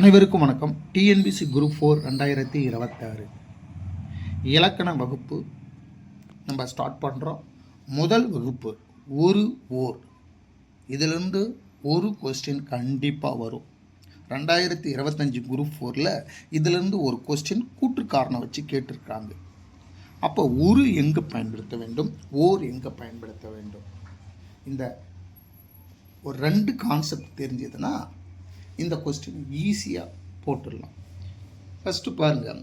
அனைவருக்கும் வணக்கம். TNPSC group 4 2026 இலக்கண வகுப்பு நம்ம ஸ்டார்ட் பண்ணுறோம். முதல் வகுப்பு ஒரு ஓர். இதிலிருந்து ஒரு கொஸ்டின் கண்டிப்பாக வரும். 2025 குரூப் 4ல் இதிலிருந்து ஒரு கொஸ்டின் கூற்று காரணம் வச்சு கேட்டிருக்காங்க. அப்போ ஒரு எங்கே பயன்படுத்த வேண்டும், ஓர் எங்கே பயன்படுத்த வேண்டும், இந்த ஒரு ரெண்டு கான்செப்ட் தெரிஞ்சதுன்னா இந்த கொஸ்டின் ஈஸியாக போட்டுடலாம். ஃபஸ்ட்டு பாருங்கள்,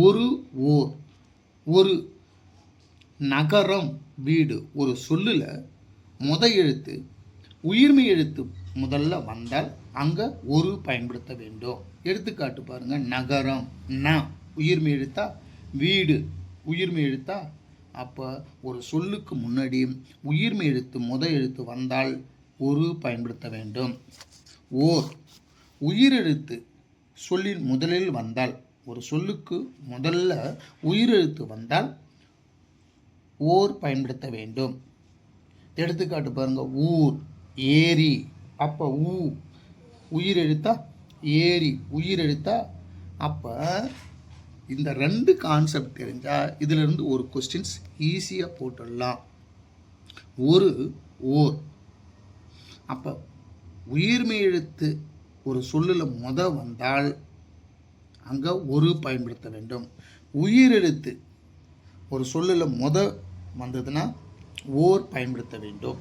ஒரு ஓர், ஒரு நகரம், வீடு, ஒரு சொல்லில் எழுத்து உயிர்மை எழுத்து முதல்ல வந்தால் அங்கே ஒரு பயன்படுத்த வேண்டும். எடுத்துக்காட்டு பாருங்கள், நகரம் ந உயிர்மை எழுத்தா, வீடு உயிர்மை எழுத்தா. அப்போ ஒரு சொல்லுக்கு முன்னாடி உயிர்மை எழுத்து எழுத்து வந்தால் ஒரு பயன்படுத்த வேண்டும். ஓர் உயிரெழுத்து சொல்லின் முதலில் வந்தால், ஒரு சொல்லுக்கு முதல்ல உயிரெழுத்து வந்தால் ஓர் பயன்படுத்த வேண்டும். எடுத்துக்காட்டு பாருங்க, ஊர், ஏரி. அப்போ ஊ உயிரெழுத்தா, ஏரி உயிரெழுத்தா. அப்போ இந்த ரெண்டு கான்செப்ட் தெரிஞ்சால் இதிலிருந்து ஒரு கொஸ்டின்ஸ் ஈஸியாக போட்டுடலாம். ஒரு ஓர். அப்போ உயிர்மை எழுத்து ஒரு சொல்லில் வந்தால் அங்கே ஒரு பயன்படுத்த வேண்டும். உயிரெழுத்து ஒரு சொல்லில் வந்ததுன்னா ஓர் பயன்படுத்த வேண்டும்.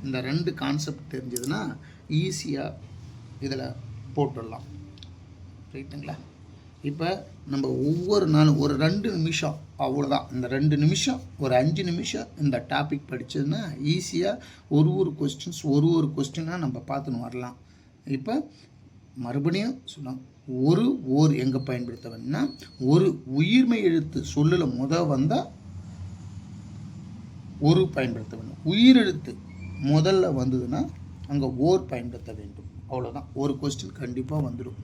இந்த ரெண்டு கான்செப்ட் தெரிஞ்சதுன்னா ஈஸியாக இதில் போட்டுடலாம். ரைட்டுங்களா? இப்போ நம்ம ஒவ்வொரு நாளும் ஒரு 2 நிமிஷம், அவ்வளோதான். இந்த 2 நிமிஷம், ஒரு 5 நிமிஷம் இந்த டாபிக் படித்ததுன்னா ஈஸியாக ஒரு கொஸ்டின்ஸ் ஒரு கொஸ்டினாக நம்ம பார்த்துன்னு வரலாம். இப்போ மறுபடியும் சொன்னோம், ஒரு ஓர் எங்கே பயன்படுத்த வேணும்னா, ஒரு உயிர்மை எழுத்து சொல்லில் வந்தால் ஒரு பயன்படுத்த வேண்டும். உயிரெழுத்து முதல்ல வந்ததுன்னா அங்கே ஓர் பயன்படுத்த வேண்டும். அவ்வளோதான். ஒரு கொஸ்டின் கண்டிப்பாக வந்துடும்.